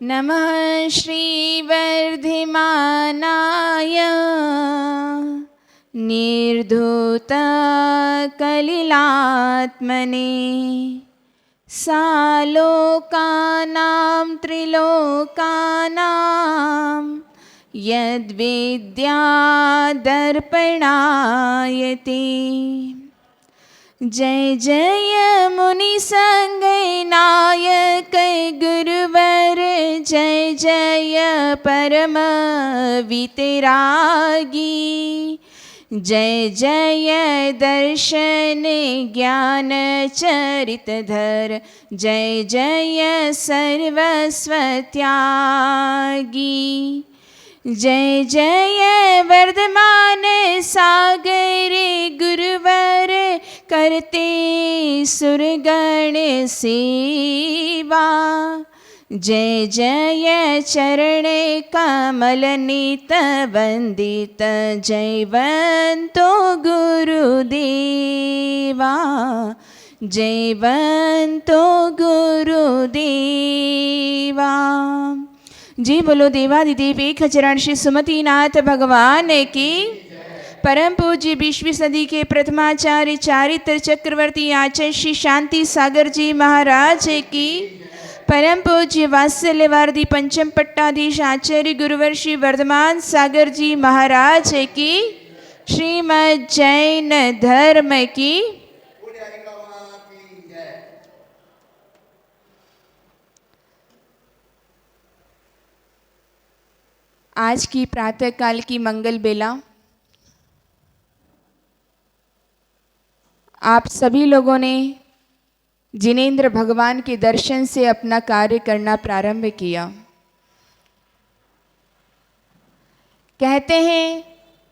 नमः श्रीवर्धिमानाय निर्धूतकलिलात्मने सालोकानां त्रिलोकानां यद्विद्यादर्पणायते। जय जय मुनि संगनायक गुरुवर, जय जय परम वितरागी, जय जय दर्शन ज्ञान चरितधर, जय जय सर्वस्व त्यागी। जय जय वर्धमान सागर गुरुवर, करते सुरगण सेवा। जय जय चरण कमल नीत वंदित, जयवंतो गुरुदेवा, जयवंतो गुरुदेवा। जी बोलो देवादिदेव एक चरण श्री सुमतिनाथ भगवान की। परम पूज्य 20वीं सदी के प्रथमाचार्य चारित्र चक्रवर्ती आचार्य श्री शांति सागर जी महाराज की। परम पूज्य वात्सल्यवादी पंचम पट्टाधीश आचार्य गुरुवर श्री वर्धमान सागर जी महाराज की। श्रीमद् जैन धर्म की। आज की प्रातःकाल की मंगल बेला आप सभी लोगों ने जिनेंद्र भगवान के दर्शन से अपना कार्य करना प्रारंभ किया। कहते हैं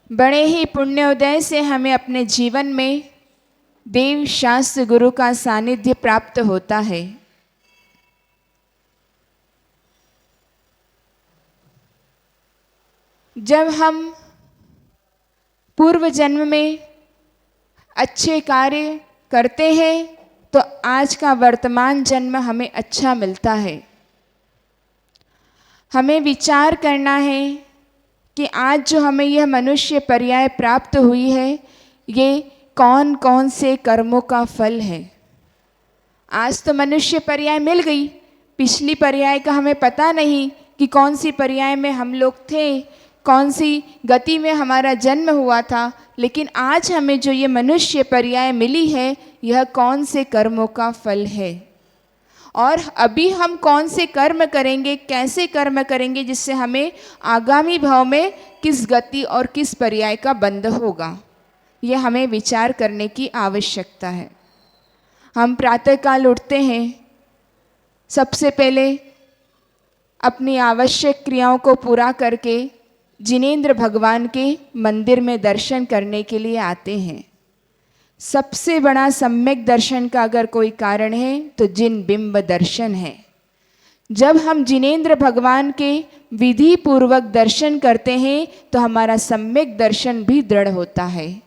बड़े ही पुण्योदय से हमें अपने जीवन में देव शास्त्र गुरु का सानिध्य प्राप्त होता है। जब हम पूर्व जन्म में अच्छे कार्य करते हैं तो आज का वर्तमान जन्म हमें अच्छा मिलता है। हमें विचार करना है कि आज जो हमें यह मनुष्य पर्याय प्राप्त हुई है, ये कौन कौन से कर्मों का फल है। आज तो मनुष्य पर्याय मिल गई, पिछली पर्याय का हमें पता नहीं कि कौन सी पर्याय में हम लोग थे, कौन सी गति में हमारा जन्म हुआ था। लेकिन आज हमें जो ये मनुष्य पर्याय मिली है, यह कौन से कर्मों का फल है और अभी हम कौन से कर्म करेंगे, कैसे कर्म करेंगे, जिससे हमें आगामी भाव में किस गति और किस पर्याय का बंध होगा, यह हमें विचार करने की आवश्यकता है। हम प्रातःकाल उठते हैं, सबसे पहले अपनी आवश्यक क्रियाओं को पूरा करके जिनेंद्र भगवान के मंदिर में दर्शन करने के लिए आते हैं। सबसे बड़ा सम्यक दर्शन का अगर कोई कारण है तो जिन बिंब दर्शन है। जब हम जिनेंद्र भगवान के विधि पूर्वक दर्शन करते हैं तो हमारा सम्यक दर्शन भी दृढ़ होता है।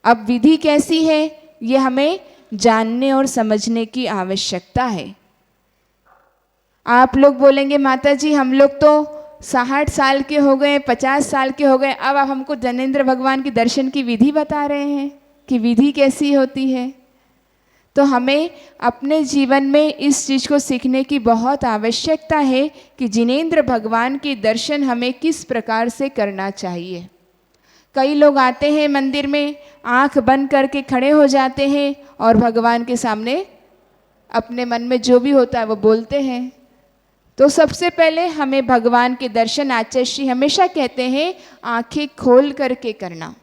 अब विधि कैसी है, ये हमें जानने और समझने की आवश्यकता है। आप लोग बोलेंगे माता जी हम लोग तो 60 साल के हो गए, 50 साल के हो गए, अब आप हमको जिनेंद्र भगवान के दर्शन की विधि बता रहे हैं कि विधि कैसी होती है। तो हमें अपने जीवन में इस चीज़ को सीखने की बहुत आवश्यकता है कि जिनेंद्र भगवान के दर्शन हमें किस प्रकार से करना चाहिए। कई लोग आते हैं मंदिर में, आंख बंद करके खड़े हो जाते हैं और भगवान के सामने अपने मन में जो भी होता है वो बोलते हैं। तो सबसे पहले हमें भगवान के दर्शन आचार्य श्री हमेशा कहते हैं आंखें खोल करके करना,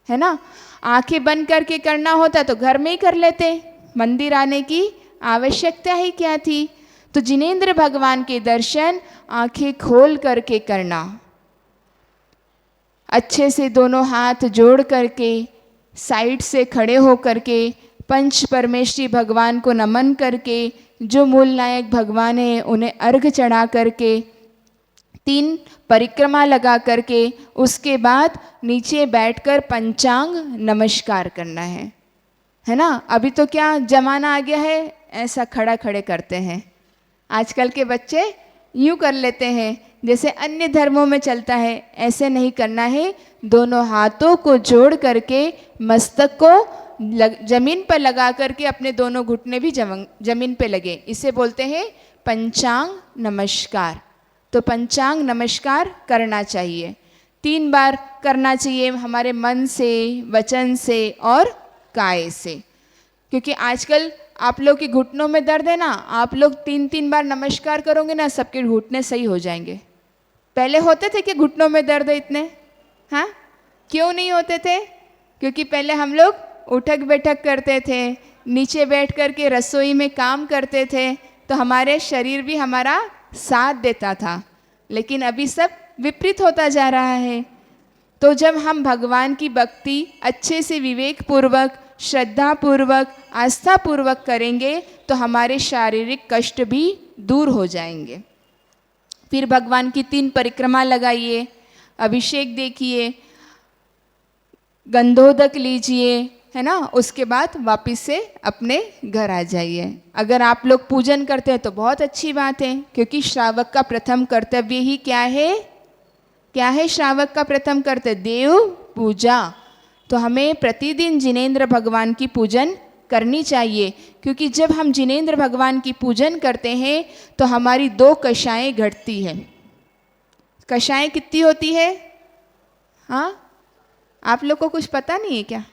है ना। आंखें बंद करके करना होता तो घर में ही कर लेते, मंदिर आने की आवश्यकता ही क्या थी। तो जिनेंद्र भगवान के दर्शन आंखें खोल करके करना, अच्छे से दोनों हाथ जोड़ करके साइड से खड़े हो करके पंच परमेश्वरी भगवान को नमन करके, जो मूल नायक भगवान है उन्हें अर्घ चढ़ा करके 3 परिक्रमा लगा करके उसके बाद नीचे बैठकर पंचांग नमस्कार करना है ना। अभी तो क्या ज़माना आ गया है, ऐसा खड़ा खड़े करते हैं। आजकल के बच्चे यूँ कर लेते हैं जैसे अन्य धर्मों में चलता है, ऐसे नहीं करना है। दोनों हाथों को जोड़ करके मस्तक को जमीन पर लगा करके अपने दोनों घुटने भी जमीन पे लगे, इसे बोलते हैं पंचांग नमस्कार। तो पंचांग नमस्कार करना चाहिए, 3 बार करना चाहिए हमारे मन से, वचन से और काय से। क्योंकि आजकल आप लोग के घुटनों में दर्द है ना, आप लोग 3-3 बार नमस्कार करोगे ना, सबके घुटने सही हो जाएंगे। पहले होते थे कि घुटनों में दर्द है इतने? हाँ, क्यों नहीं होते थे? क्योंकि पहले हम लोग उठक बैठक करते थे, नीचे बैठ कर के रसोई में काम करते थे, तो हमारे शरीर भी हमारा साथ देता था। लेकिन अभी सब विपरीत होता जा रहा है। तो जब हम भगवान की भक्ति अच्छे से विवेक पूर्वक, श्रद्धा पूर्वक, आस्था पूर्वक करेंगे तो हमारे शारीरिक कष्ट भी दूर हो जाएंगे। फिर भगवान की 3 परिक्रमा लगाइए, अभिषेक देखिए, गंधोदक लीजिए, है ना, उसके बाद वापस से अपने घर आ जाइए। अगर आप लोग पूजन करते हैं तो बहुत अच्छी बात है, क्योंकि श्रावक का प्रथम कर्तव्य ही क्या है? क्या है श्रावक का प्रथम कर्तव्य? देव पूजा। तो हमें प्रतिदिन जिनेंद्र भगवान की पूजन करनी चाहिए, क्योंकि जब हम जिनेंद्र भगवान की पूजन करते हैं तो हमारी 2 कषाएँ घटती है। कषाएँ कितनी होती है? हाँ, आप लोग को कुछ पता नहीं है क्या?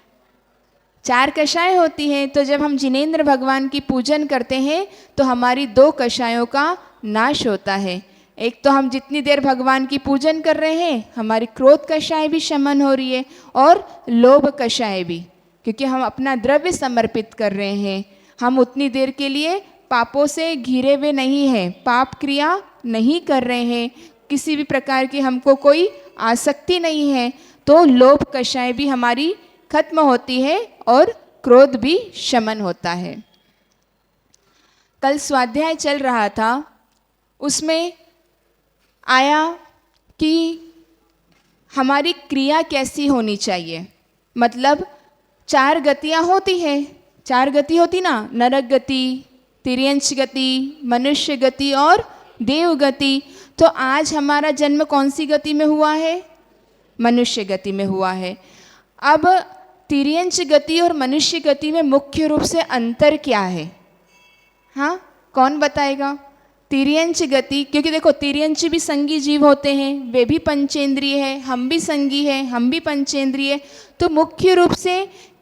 4 कषाएँ होती हैं। तो जब हम जिनेंद्र भगवान की पूजन करते हैं तो हमारी 2 कषायों का नाश होता है। एक तो हम जितनी देर भगवान की पूजन कर रहे हैं, हमारी क्रोध कषाय भी शमन हो रही है और लोभ कषाय भी, क्योंकि हम अपना द्रव्य समर्पित कर रहे हैं। हम उतनी देर के लिए पापों से घिरे हुए नहीं हैं, पाप क्रिया नहीं कर रहे हैं, किसी भी प्रकार की हमको कोई आसक्ति नहीं है, तो लोभ कषाय भी हमारी खत्म होती है और क्रोध भी शमन होता है। कल स्वाध्याय चल रहा था, उसमें आया कि हमारी क्रिया कैसी होनी चाहिए। मतलब 4 गतियाँ होती है, 4 गति होती ना, नरक गति, तिर्यंच गति, मनुष्य गति और देव गति। तो आज हमारा जन्म कौन सी गति में हुआ है? मनुष्य गति में हुआ है। अब तिर्यंच गति और मनुष्य गति में मुख्य रूप से अंतर क्या है? हाँ, कौन बताएगा? तिर्यंच गति, क्योंकि देखो तिर्यंच भी संगी जीव होते हैं, वे भी पंचेंद्रिय है, हम भी संगी है, हम भी पंचेंद्रिय। तो मुख्य रूप से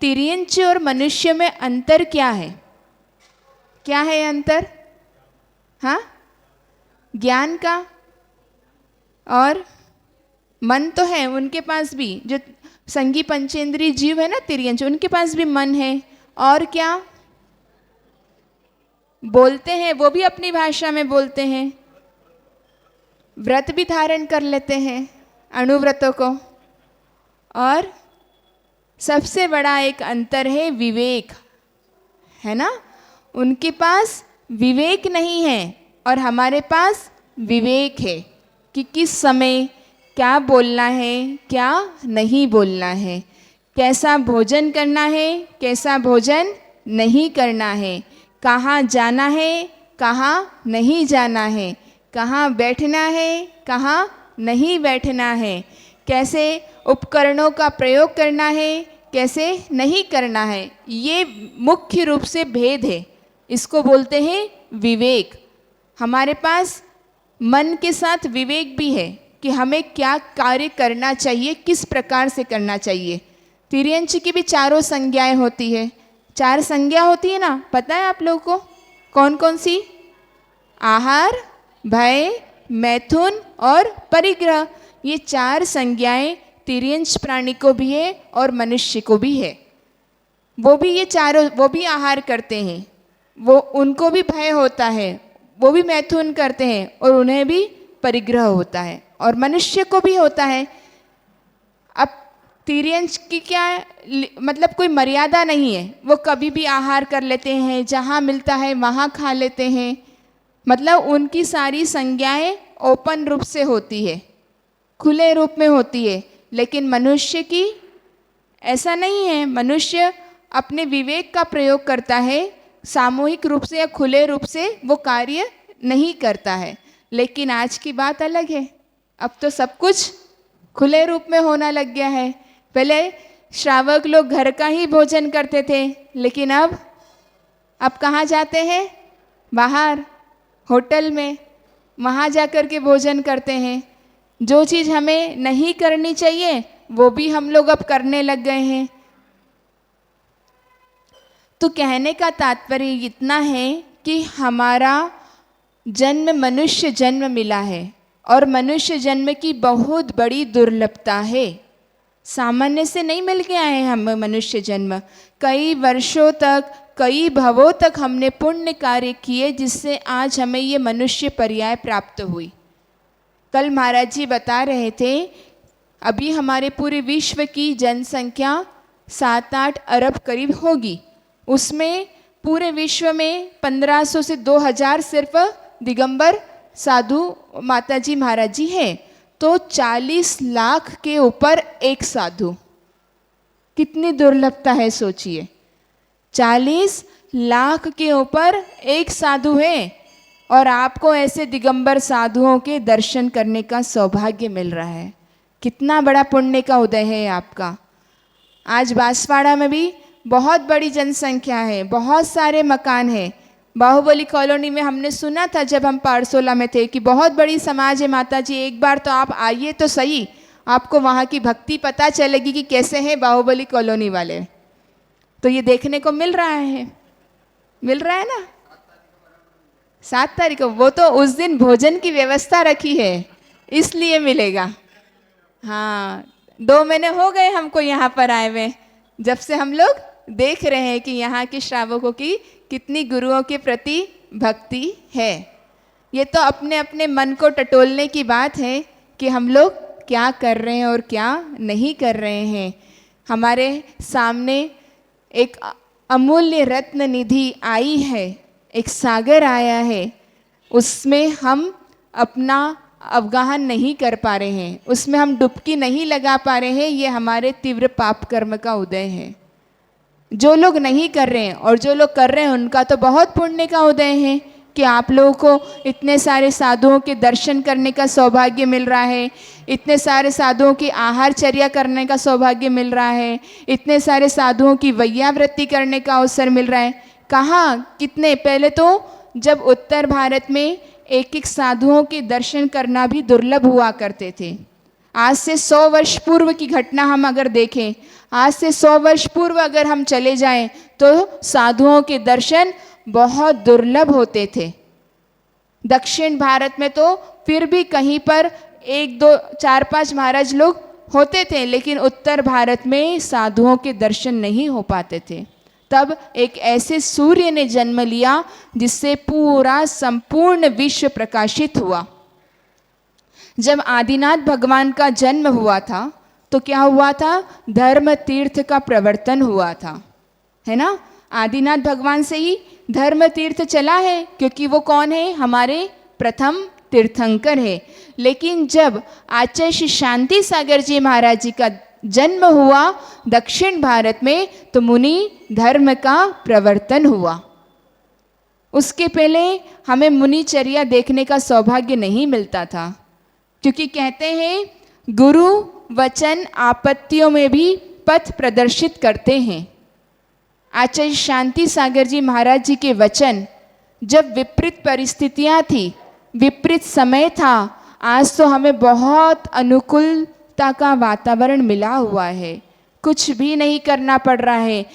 तिर्यंच और मनुष्य में अंतर क्या है? क्या है अंतर? हाँ, ज्ञान का, और मन तो है उनके पास भी, जो संगी पंचेंद्रिय जीव है ना तिर्यंच, उनके पास भी मन है। और क्या बोलते हैं? वो भी अपनी भाषा में बोलते हैं, व्रत भी धारण कर लेते हैं, अणुव्रतों को। और सबसे बड़ा एक अंतर है विवेक, है ना। उनके पास विवेक नहीं है और हमारे पास विवेक है कि किस समय क्या बोलना है, क्या नहीं बोलना है, कैसा भोजन करना है, कैसा भोजन नहीं करना है, कहाँ जाना है, कहाँ नहीं जाना है, कहाँ बैठना है, कहाँ नहीं बैठना है, कैसे उपकरणों का प्रयोग करना है, कैसे नहीं करना है। ये मुख्य रूप से भेद है, इसको बोलते हैं विवेक। हमारे पास मन के साथ विवेक भी है कि हमें क्या कार्य करना चाहिए, किस प्रकार से करना चाहिए। तिर्यंच की भी 4 संज्ञाएं होती है, 4 संज्ञा होती है ना, पता है आप लोगों को? कौन कौन सी? आहार, भय, मैथुन और परिग्रह। ये 4 संज्ञाएं तिर्यंच प्राणी को भी है और मनुष्य को भी है। वो भी ये चारों, वो भी आहार करते हैं, वो उनको भी भय होता है, वो भी मैथुन करते हैं और उन्हें भी परिग्रह होता है, और मनुष्य को भी होता है। अब तिर्यंच की क्या मतलब कोई मर्यादा नहीं है, वो कभी भी आहार कर लेते हैं, जहाँ मिलता है वहाँ खा लेते हैं। मतलब उनकी सारी संज्ञाएं ओपन रूप से होती है, खुले रूप में होती है। लेकिन मनुष्य की ऐसा नहीं है, मनुष्य अपने विवेक का प्रयोग करता है, सामूहिक रूप से या खुले रूप से वो कार्य नहीं करता है। लेकिन आज की बात अलग है। अब तो सब कुछ खुले रूप में होना लग गया है। पहले श्रावक लोग घर का ही भोजन करते थे, लेकिन अब कहाँ जाते हैं? बाहर होटल में, वहाँ जाकर के भोजन करते हैं। जो चीज़ हमें नहीं करनी चाहिए वो भी हम लोग अब करने लग गए हैं। तो कहने का तात्पर्य इतना है कि हमारा जन्म मनुष्य जन्म मिला है और मनुष्य जन्म की बहुत बड़ी दुर्लभता है। सामान्य से नहीं मिल के आए हैं हम मनुष्य जन्म। कई वर्षों तक, कई भवों तक हमने पुण्य कार्य किए, जिससे आज हमें ये मनुष्य पर्याय प्राप्त हुई। कल महाराज जी बता रहे थे, अभी हमारे पूरे विश्व की जनसंख्या 7-8 अरब करीब होगी। उसमें पूरे विश्व में 1500 से 2000 सिर्फ दिगंबर साधु माता जी महाराज जी हैं। तो 40 लाख के ऊपर एक साधु, कितनी दुर्लभता है सोचिए। 40 लाख के ऊपर एक साधु है और आपको ऐसे दिगंबर साधुओं के दर्शन करने का सौभाग्य मिल रहा है। कितना बड़ा पुण्य का उदय है आपका। आज बांसवाड़ा में भी बहुत बड़ी जनसंख्या है, बहुत सारे मकान हैं। बाहुबली कॉलोनी में हमने सुना था जब हम पारसोला में थे कि बहुत बड़ी समाज है माता जी, एक बार तो आप आइए तो सही, आपको वहाँ की भक्ति पता चलेगी कि कैसे हैं बाहुबली कॉलोनी वाले। तो ये देखने को मिल रहा है ना। 7 तारीख को, वो तो उस दिन भोजन की व्यवस्था रखी है इसलिए मिलेगा। हाँ, 2 महीने हो गए हमको यहाँ पर आए हुए, जब से हम लोग देख रहे हैं कि यहाँ के श्रावकों की कितनी गुरुओं के प्रति भक्ति है। ये तो अपने अपने मन को टटोलने की बात है कि हम लोग क्या कर रहे हैं और क्या नहीं कर रहे हैं। हमारे सामने एक अमूल्य रत्न निधि आई है, एक सागर आया है, उसमें हम अपना अवगाहन नहीं कर पा रहे हैं, उसमें हम डुबकी नहीं लगा पा रहे हैं। ये हमारे तीव्र पाप कर्म का उदय है। जो लोग नहीं कर रहे हैं और जो लोग कर रहे हैं उनका तो बहुत पुण्य का उदय है कि आप लोगों को इतने सारे साधुओं के दर्शन करने का सौभाग्य मिल रहा है, इतने सारे साधुओं की आहारचर्या करने का सौभाग्य मिल रहा है, इतने सारे साधुओं की वैयावृत्ति करने का अवसर मिल रहा है। कहाँ कितने, पहले तो जब उत्तर भारत में एक साधुओं के दर्शन करना भी दुर्लभ हुआ करते थे। आज से 100 वर्ष पूर्व की घटना हम अगर देखें, आज से 100 वर्ष पूर्व अगर हम चले जाएं तो साधुओं के दर्शन बहुत दुर्लभ होते थे। दक्षिण भारत में तो फिर भी कहीं पर 1, 2, 4, 5 महाराज लोग होते थे, लेकिन उत्तर भारत में साधुओं के दर्शन नहीं हो पाते थे। तब एक ऐसे सूर्य ने जन्म लिया जिससे पूरा संपूर्ण विश्व प्रकाशित हुआ। जब आदिनाथ भगवान का जन्म हुआ था तो क्या हुआ था? धर्म तीर्थ का प्रवर्तन हुआ था, है ना। आदिनाथ भगवान से ही धर्म तीर्थ चला है, क्योंकि वो कौन है? हमारे प्रथम तीर्थंकर है। लेकिन जब आचार्य श्री शांति सागर जी महाराज जी का जन्म हुआ दक्षिण भारत में, तो मुनि धर्म का प्रवर्तन हुआ। उसके पहले हमें मुनिचर्या देखने का सौभाग्य नहीं मिलता था, क्योंकि कहते हैं गुरु वचन आपत्तियों में भी पथ प्रदर्शित करते हैं। आचार्य शांति सागर जी महाराज जी के वचन, जब विपरीत परिस्थितियां थी, विपरीत समय था, आज तो हमें बहुत अनुकूलता का वातावरण मिला हुआ है। कुछ भी नहीं करना पड़ रहा है,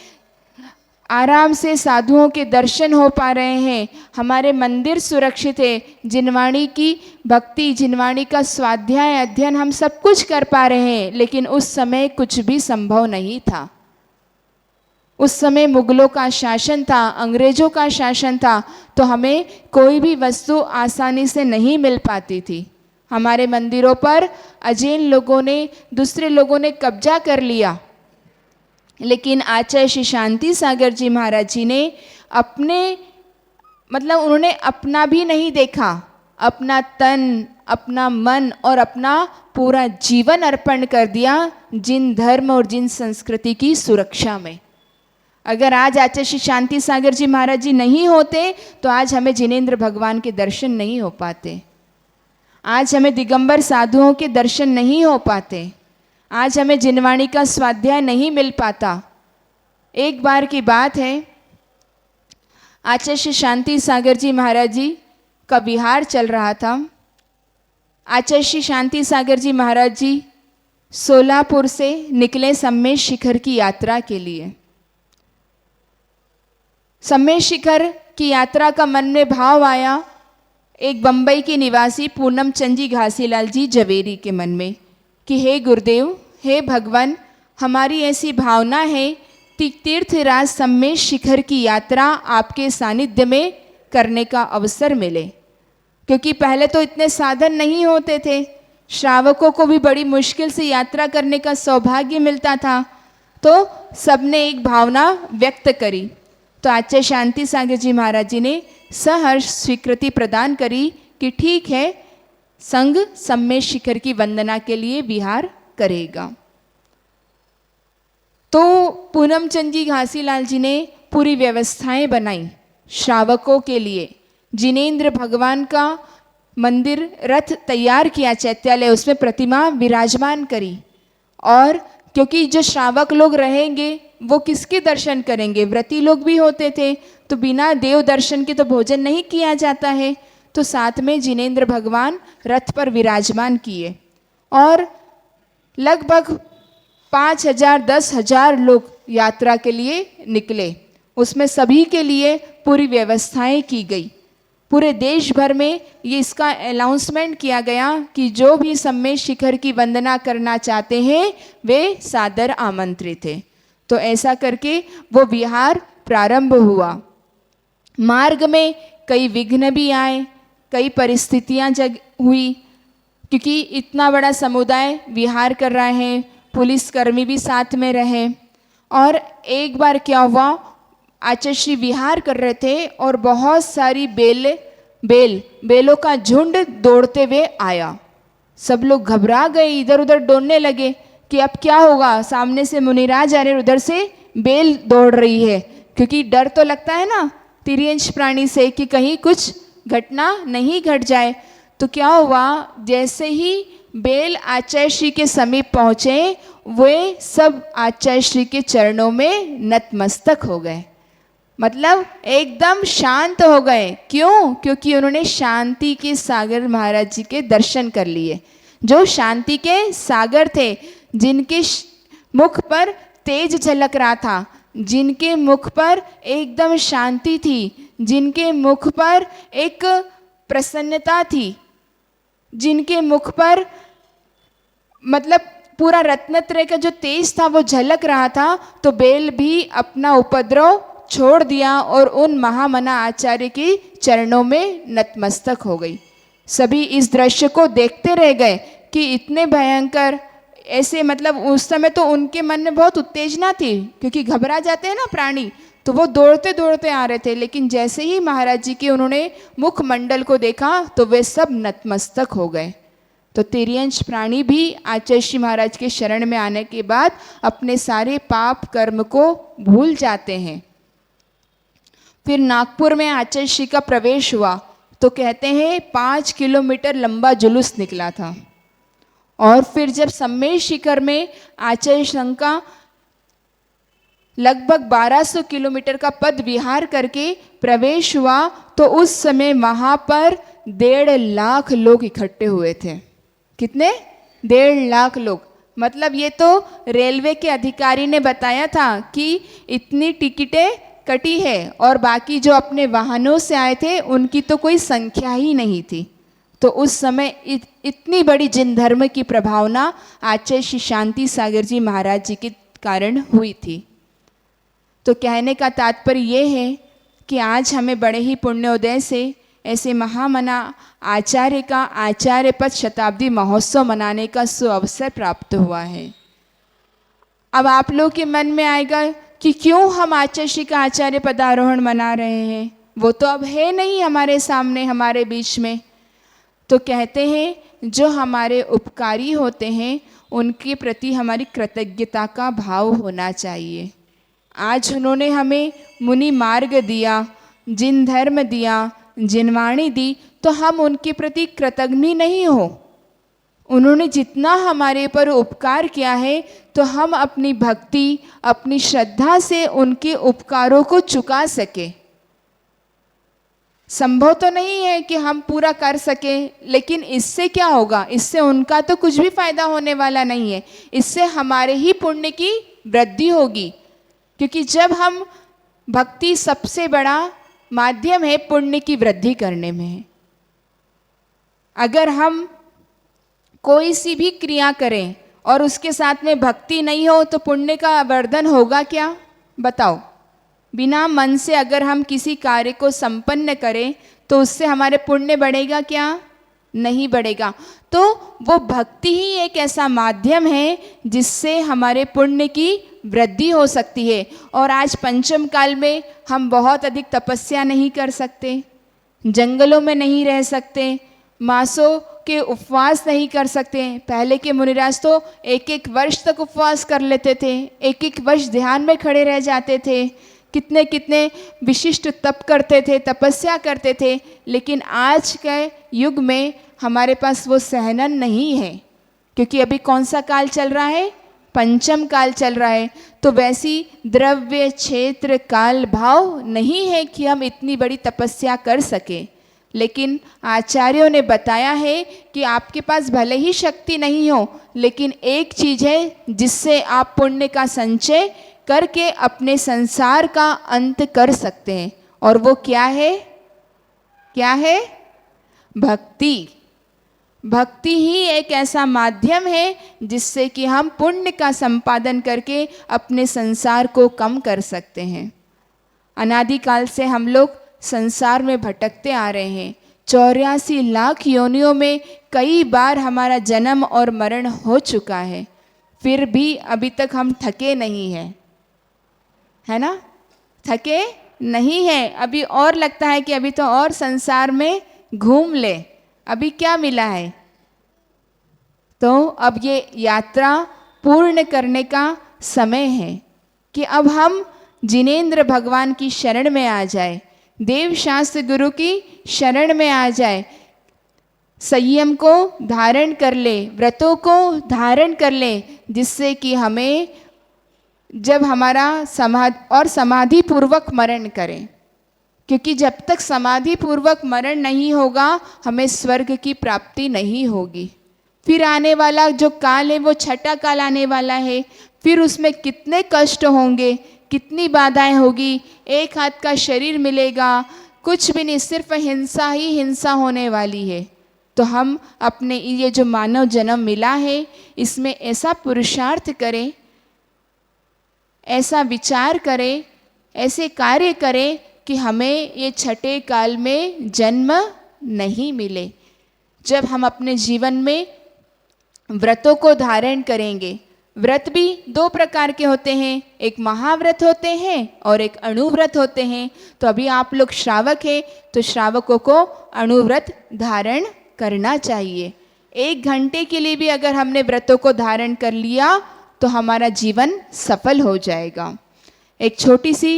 आराम से साधुओं के दर्शन हो पा रहे हैं। हमारे मंदिर सुरक्षित है, जिनवाणी की भक्ति, जिनवाणी का स्वाध्याय अध्ययन हम सब कुछ कर पा रहे हैं। लेकिन उस समय कुछ भी संभव नहीं था। उस समय मुगलों का शासन था, अंग्रेजों का शासन था, तो हमें कोई भी वस्तु आसानी से नहीं मिल पाती थी। हमारे मंदिरों पर अजैन लोगों ने, दूसरे लोगों ने कब्जा कर लिया, लेकिन आचार्य श्री शांति सागर जी महाराज जी ने उन्होंने अपना भी नहीं देखा, अपना तन, अपना मन और अपना पूरा जीवन अर्पण कर दिया जिन धर्म और जिन संस्कृति की सुरक्षा में। अगर आज आचार्य श्री शांति सागर जी महाराज जी नहीं होते तो आज हमें जिनेंद्र भगवान के दर्शन नहीं हो पाते। आज हमें दिगंबर साधुओं के दर्शन नहीं हो पाते, आज हमें जिनवाणी का स्वाध्याय नहीं मिल पाता। एक बार की बात है, आचार्य श्री शांति सागर जी महाराज जी का विहार चल रहा था। आचार्य श्री शांति सागर जी महाराज जी सोलापुर से निकले सम्मेद शिखर की यात्रा के लिए। सम्मेद शिखर की यात्रा का मन में भाव आया एक बंबई के निवासी पूनम चंद जी घासीलाल जी जवेरी के मन में कि हे गुरुदेव, हे भगवान, हमारी ऐसी भावना है कि तीर्थराज सम्मेद शिखर की यात्रा आपके सानिध्य में करने का अवसर मिले, क्योंकि पहले तो इतने साधन नहीं होते थे, श्रावकों को भी बड़ी मुश्किल से यात्रा करने का सौभाग्य मिलता था। तो सबने एक भावना व्यक्त करी, तो आचार्य शांति सागर जी महाराज जी ने सहर्ष स्वीकृति प्रदान करी कि ठीक है, संघ सम्मेद शिखर की वंदना के लिए विहार करेगा। तो पूनम चंद जी घासीलाल जी ने पूरी व्यवस्थाएं बनाई श्रावकों के लिए। जिनेंद्र भगवान का मंदिर रथ तैयार किया, चैत्यालय, उसमें प्रतिमा विराजमान करी। और क्योंकि जो श्रावक लोग रहेंगे वो किसके दर्शन करेंगे, व्रती लोग भी होते थे, तो बिना देव दर्शन के तो भोजन नहीं किया जाता है। तो साथ में जिनेंद्र भगवान रथ पर विराजमान किए और लगभग 5,000 10,000 लोग यात्रा के लिए निकले। उसमें सभी के लिए पूरी व्यवस्थाएं की गई। पूरे देश भर में ये इसका अनाउंसमेंट किया गया कि जो भी सम्मेद शिखर की वंदना करना चाहते हैं वे सादर आमंत्रित थे। तो ऐसा करके वो विहार प्रारंभ हुआ। मार्ग में कई विघ्न भी आए, कई परिस्थितियां हुई, क्योंकि इतना बड़ा समुदाय विहार कर रहे हैं, पुलिसकर्मी भी साथ में रहे। और एक बार क्या हुआ, आचार्य श्री विहार कर रहे थे और बहुत सारी बेलों का झुंड दौड़ते हुए आया। सब लोग घबरा गए, इधर उधर दौड़ने लगे कि अब क्या होगा। सामने से मुनिराज आ रहे, उधर से बेल दौड़ रही है, क्योंकि डर तो लगता है ना तिर्यंश प्राणी से कि कहीं कुछ घटना नहीं घट जाए। तो क्या हुआ, जैसे ही बेल आचार्य श्री के समीप पहुँचे वे सब आचार्य श्री के चरणों में नतमस्तक हो गए, मतलब एकदम शांत हो गए। क्यों? क्योंकि उन्होंने शांति के सागर महाराज जी के दर्शन कर लिए, जो शांति के सागर थे, जिनके मुख पर तेज झलक रहा था, जिनके मुख पर एकदम शांति थी, जिनके मुख पर एक प्रसन्नता थी, जिनके मुख पर मतलब पूरा रत्नत्रय का जो तेज था वो झलक रहा था। तो बेल भी अपना उपद्रव छोड़ दिया और उन महामना आचार्य के चरणों में नतमस्तक हो गई। सभी इस दृश्य को देखते रह गए कि इतने भयंकर ऐसे, मतलब उस समय तो उनके मन में बहुत उत्तेजना थी, क्योंकि घबरा जाते हैं ना प्राणी, तो वो दौड़ते दौड़ते आ रहे थे। लेकिन जैसे ही महाराज जी के उन्होंने मुखमंडल को देखा तो वे सब नतमस्तक हो गए। तो तिर्यंश प्राणी भी आचार्य श्री महाराज के शरण में आने के बाद अपने सारे पाप कर्म को भूल जाते हैं। फिर नागपुर में आचार्य श्री का प्रवेश हुआ तो कहते हैं 5 किलोमीटर लंबा जुलूस निकला था। और फिर जब सम्मेद शिखर में आचार्य संघ का लगभग 1200 किलोमीटर का पद विहार करके प्रवेश हुआ तो उस समय वहाँ पर 1.5 लाख लोग इकट्ठे हुए थे। कितने? 1.5 लाख लोग। मतलब ये तो रेलवे के अधिकारी ने बताया था कि इतनी टिकटें कटी है और बाकी जो अपने वाहनों से आए थे उनकी तो कोई संख्या ही नहीं थी। तो उस समय इतनी बड़ी जिन धर्म की प्रभावना आचार्य श्री शांति सागर जी महाराज जी के कारण हुई थी। तो कहने का तात्पर्य ये है कि आज हमें बड़े ही पुण्योदय से ऐसे महामना आचार्य का आचार्य पद शताब्दी महोत्सव मनाने का सुअवसर प्राप्त हुआ है। अब आप लोग के मन में आएगा कि क्यों हम आचार्य श्री का आचार्य पदारोहण मना रहे हैं, वो तो अब है नहीं हमारे सामने, हमारे बीच में। तो कहते हैं जो हमारे उपकारी होते हैं उनके प्रति हमारी कृतज्ञता का भाव होना चाहिए। आज उन्होंने हमें मुनि मार्ग दिया, जिन धर्म दिया, जिनवाणी दी, तो हम उनके प्रति कृतज्ञ नहीं हो। उन्होंने जितना हमारे पर उपकार किया है तो हम अपनी भक्ति, अपनी श्रद्धा से उनके उपकारों को चुका सके। संभव तो नहीं है कि हम पूरा कर सकें, लेकिन इससे क्या होगा? इससे उनका तो कुछ भी फायदा होने वाला नहीं है। इससे हमारे ही पुण्य की वृद्धि होगी, क्योंकि जब हम भक्ति सबसे बड़ा माध्यम है पुण्य की वृद्धि करने में है। अगर हम कोई सी भी क्रिया करें और उसके साथ में भक्ति नहीं हो तो पुण्य का वर्धन होगा क्या? बताओ। बिना मन से अगर हम किसी कार्य को संपन्न करें तो उससे हमारे पुण्य बढ़ेगा क्या? नहीं बढ़ेगा। तो वो भक्ति ही एक ऐसा माध्यम है जिससे हमारे पुण्य की वृद्धि हो सकती है। और आज पंचम काल में हम बहुत अधिक तपस्या नहीं कर सकते, जंगलों में नहीं रह सकते, मासों के उपवास नहीं कर सकते। पहले के मुनिराज तो 1-1 वर्ष तक उपवास कर लेते थे, 1-1 वर्ष ध्यान में खड़े रह जाते थे, कितने कितने विशिष्ट तप करते थे, तपस्या करते थे। लेकिन आज के युग में हमारे पास वो सहनन नहीं है, क्योंकि अभी कौन सा काल चल रहा है? पंचम काल चल रहा है। तो वैसी द्रव्य, क्षेत्र, काल, भाव नहीं है कि हम इतनी बड़ी तपस्या कर सके। लेकिन आचार्यों ने बताया है कि आपके पास भले ही शक्ति नहीं हो, लेकिन एक चीज़ है जिससे आप पुण्य का संचय करके अपने संसार का अंत कर सकते हैं, और वो क्या है? क्या है? भक्ति। भक्ति ही एक ऐसा माध्यम है जिससे कि हम पुण्य का संपादन करके अपने संसार को कम कर सकते हैं। अनादिकाल से हम लोग संसार में भटकते आ रहे हैं। 84 लाख योनियों में कई बार हमारा जन्म और मरण हो चुका है, फिर भी अभी तक हम थके नहीं हैं, है ना? थके नहीं हैं। अभी और लगता है कि अभी तो और संसार में घूम ले, अभी क्या मिला है? तो अब ये यात्रा पूर्ण करने का समय है कि अब हम जिनेंद्र भगवान की शरण में आ जाए, देव शास्त्र गुरु की शरण में आ जाए, संयम को धारण कर ले, व्रतों को धारण कर ले, जिससे कि हमें जब हमारा समाधि पूर्वक मरण करें, क्योंकि जब तक समाधि पूर्वक मरण नहीं होगा हमें स्वर्ग की प्राप्ति नहीं होगी। फिर आने वाला जो काल है वो छठा काल आने वाला है, फिर उसमें कितने कष्ट होंगे, कितनी बाधाएं होगी, एक हाथ का शरीर मिलेगा, कुछ भी नहीं, सिर्फ हिंसा ही हिंसा होने वाली है। तो हम अपने ये जो मानव जन्म मिला है इसमें ऐसा पुरुषार्थ करें, ऐसा विचार करें, ऐसे कार्य करें कि हमें ये छठे काल में जन्म नहीं मिले। जब हम अपने जीवन में व्रतों को धारण करेंगे, व्रत भी 2 प्रकार के होते हैं, एक महाव्रत होते हैं और एक अणुव्रत होते हैं। तो अभी आप लोग श्रावक हैं तो श्रावकों को अणुव्रत धारण करना चाहिए। 1 घंटे के लिए भी अगर हमने व्रतों को धारण कर लिया तो हमारा जीवन सफल हो जाएगा। एक छोटी सी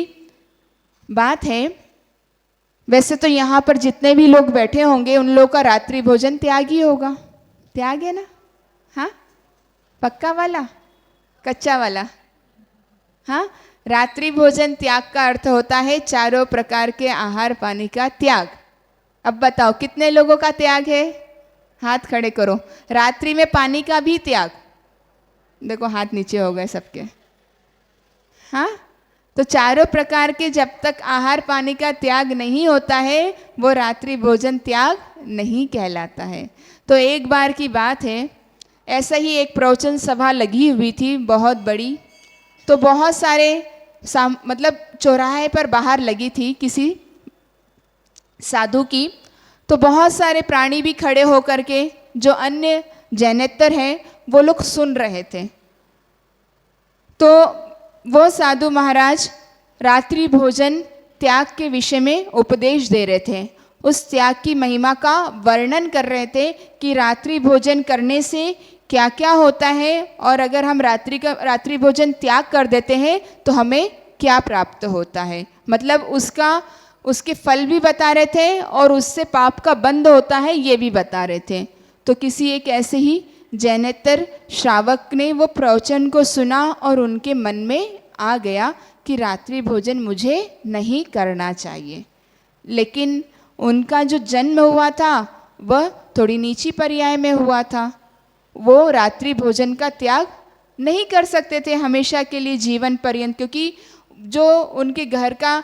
बात है, वैसे तो यहाँ पर जितने भी लोग बैठे होंगे उन लोगों का रात्रि भोजन त्याग ही होगा, त्याग है ना? हाँ, पक्का वाला, कच्चा वाला? हाँ, रात्रि भोजन त्याग का अर्थ होता है चारों प्रकार के आहार पानी का त्याग। अब बताओ कितने लोगों का त्याग है? हाथ खड़े करो। रात्रि में पानी का भी त्याग, देखो हाथ नीचे हो गए सबके। हाँ, तो चारों प्रकार के जब तक आहार पानी का त्याग नहीं होता है वो रात्रि भोजन त्याग नहीं कहलाता है। तो एक बार की बात है, ऐसा ही एक प्रवचन सभा लगी हुई थी बहुत बड़ी, तो बहुत सारे मतलब चौराहे पर बाहर लगी थी किसी साधु की, तो बहुत सारे प्राणी भी खड़े होकर के जो अन्य जैनेतर हैं वो लोग सुन रहे थे। तो वो साधु महाराज रात्रि भोजन त्याग के विषय में उपदेश दे रहे थे, उस त्याग की महिमा का वर्णन कर रहे थे कि रात्रि भोजन करने से क्या क्या होता है, और अगर हम रात्रि भोजन त्याग कर देते हैं तो हमें क्या प्राप्त होता है। मतलब उसका उसके फल भी बता रहे थे और उससे पाप का बंध होता है ये भी बता रहे थे। तो किसी एक ऐसे ही जैनेतर श्रावक ने वो प्रवचन को सुना और उनके मन में आ गया कि रात्रि भोजन मुझे नहीं करना चाहिए। लेकिन उनका जो जन्म हुआ था वह थोड़ी नीची पर्याय में हुआ था। वो रात्रि भोजन का त्याग नहीं कर सकते थे हमेशा के लिए जीवन पर्यंत, क्योंकि जो उनके घर का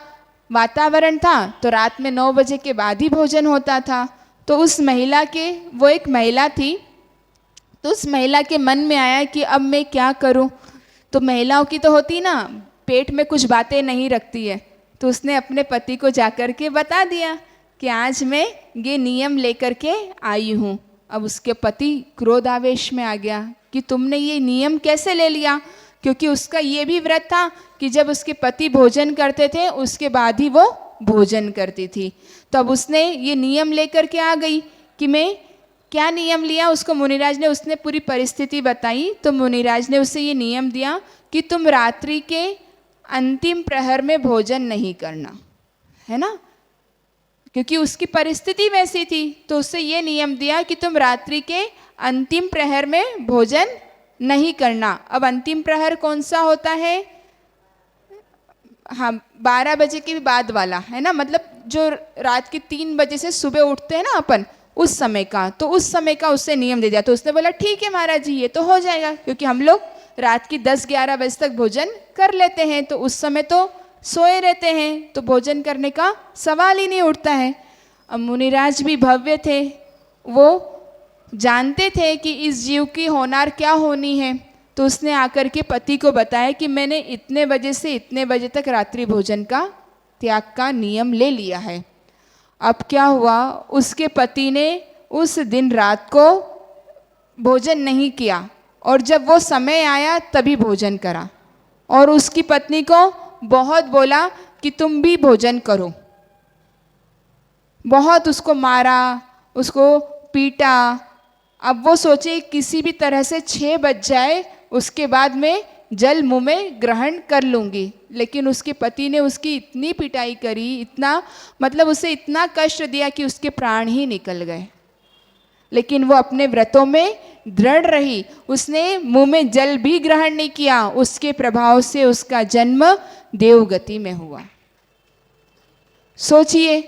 वातावरण था तो रात में 9 बजे के बाद ही भोजन होता था। तो उस महिला के, वो एक महिला थी, तो उस महिला के मन में आया कि अब मैं क्या करूं। तो महिलाओं की तो होती ना, पेट में कुछ बातें नहीं रखती है। तो उसने अपने पति को जाकर के बता दिया कि आज मैं ये नियम लेकर के आई हूँ। अब उसके पति क्रोध आवेश में आ गया कि तुमने ये नियम कैसे ले लिया, क्योंकि उसका ये भी व्रत था कि जब उसके पति भोजन करते थे उसके बाद ही वो भोजन करती थी। तो अब उसने ये नियम लेकर के आ गई कि मैं क्या नियम लिया। उसको मुनिराज ने, उसने पूरी परिस्थिति बताई तो मुनिराज ने उसे ये नियम दिया कि तुम रात्रि के अंतिम प्रहर में भोजन नहीं करना, है ना, क्योंकि उसकी परिस्थिति वैसी थी। तो उससे ये नियम दिया कि तुम रात्रि के अंतिम प्रहर में भोजन नहीं करना। अब अंतिम प्रहर कौन सा होता है? हाँ, 12 बजे के बाद वाला, है ना, मतलब जो रात के 3 बजे से सुबह उठते हैं ना अपन, उस समय का। तो उस समय का उससे नियम दे दिया। तो उसने बोला ठीक है महाराज जी, ये तो हो जाएगा, क्योंकि हम लोग रात की 10-11 बजे तक भोजन कर लेते हैं, तो उस समय तो सोए रहते हैं, तो भोजन करने का सवाल ही नहीं उठता है। अब मुनिराज भी भव्य थे, वो जानते थे कि इस जीव की होनार क्या होनी है। तो उसने आकर के पति को बताया कि मैंने इतने बजे से इतने बजे तक रात्रि भोजन का त्याग का नियम ले लिया है। अब क्या हुआ, उसके पति ने उस दिन रात को भोजन नहीं किया और जब वो समय आया तभी भोजन करा, और उसकी पत्नी को बहुत बोला कि तुम भी भोजन करो। बहुत उसको मारा, उसको पीटा। अब वो सोचे किसी भी तरह से 6 बज जाए उसके बाद मैं जल मुंह में ग्रहण कर लूँगी। लेकिन उसके पति ने उसकी इतनी पिटाई करी, इतना मतलब उसे इतना कष्ट दिया कि उसके प्राण ही निकल गए। लेकिन वो अपने व्रतों में दृढ़ रही, उसने मुंह में जल भी ग्रहण नहीं किया। उसके प्रभाव से उसका जन्म देवगति में हुआ। सोचिए,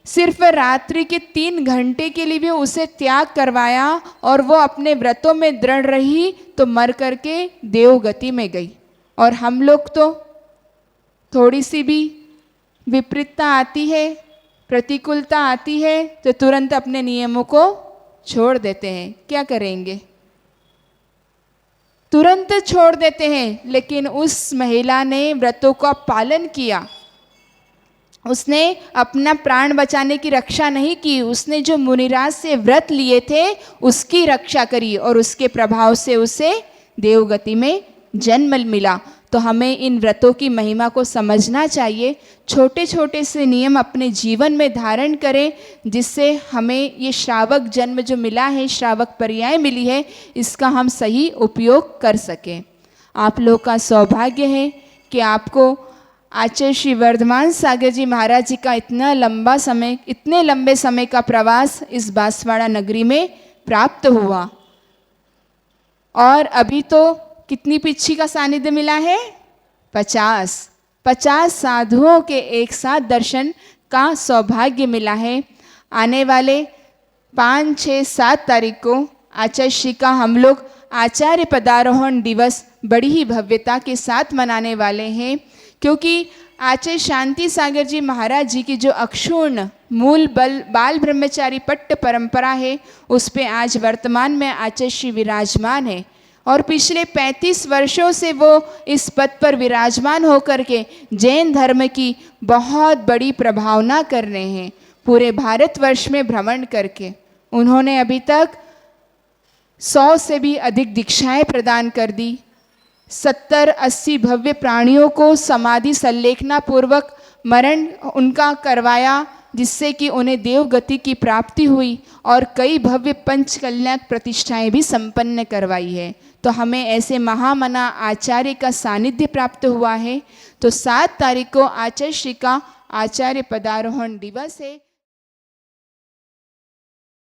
सिर्फ रात्रि के 3 घंटे के लिए भी उसे त्याग करवाया और वो अपने व्रतों में दृढ़ रही तो मर करके देवगति में गई। और हम लोग तो थोड़ी सी भी विपरीतता आती है, प्रतिकूलता आती है तो तुरंत अपने नियमों को छोड़ देते हैं। क्या करेंगे, तुरंत छोड़ देते हैं। लेकिन उस महिला ने व्रतों का पालन किया, उसने अपना प्राण बचाने की रक्षा नहीं की, उसने जो मुनिराज से व्रत लिए थे उसकी रक्षा करी और उसके प्रभाव से उसे देवगति में जन्म मिला। तो हमें इन व्रतों की महिमा को समझना चाहिए, छोटे छोटे से नियम अपने जीवन में धारण करें, जिससे हमें ये श्रावक जन्म जो मिला है, श्रावक पर्याय मिली है, इसका हम सही उपयोग कर सकें। आप लोग का सौभाग्य है कि आपको आचार्य श्री वर्धमान सागर जी महाराज जी का इतना लंबा समय, इतने लंबे समय का प्रवास इस बांसवाड़ा नगरी में प्राप्त हुआ। और अभी तो कितनी पिच्छी का सानिध्य मिला है? 50 साधुओं के एक साथ दर्शन का सौभाग्य मिला है। आने वाले 5, 6, 7 तारीख को आचार्य श्री का हम लोग आचार्य पदारोहण दिवस बड़ी ही भव्यता के साथ मनाने वाले हैं, क्योंकि आचार्य शांति सागर जी महाराज जी की जो अक्षुण्ण मूल बाल ब्रह्मचारी पट्ट परंपरा है, उस पे आज वर्तमान में आचार्य श्री विराजमान है। और पिछले 35 वर्षों से वो इस पद पर विराजमान होकर के जैन धर्म की बहुत बड़ी प्रभावना कर रहे हैं। पूरे भारतवर्ष में भ्रमण करके उन्होंने अभी तक 100 से भी अधिक दीक्षाएं प्रदान कर दी। 70-80 भव्य प्राणियों को समाधि संलेखना पूर्वक मरण उनका करवाया। जिससे कि उन्हें देवगति की प्राप्ति हुई और कई भव्य पंचकल्याण प्रतिष्ठाएं भी संपन्न करवाई है। तो हमें ऐसे महामना आचार्य का सानिध्य प्राप्त हुआ है। तो 7 तारीख को आचार्य श्री का आचार्य पदारोहण दिवस है।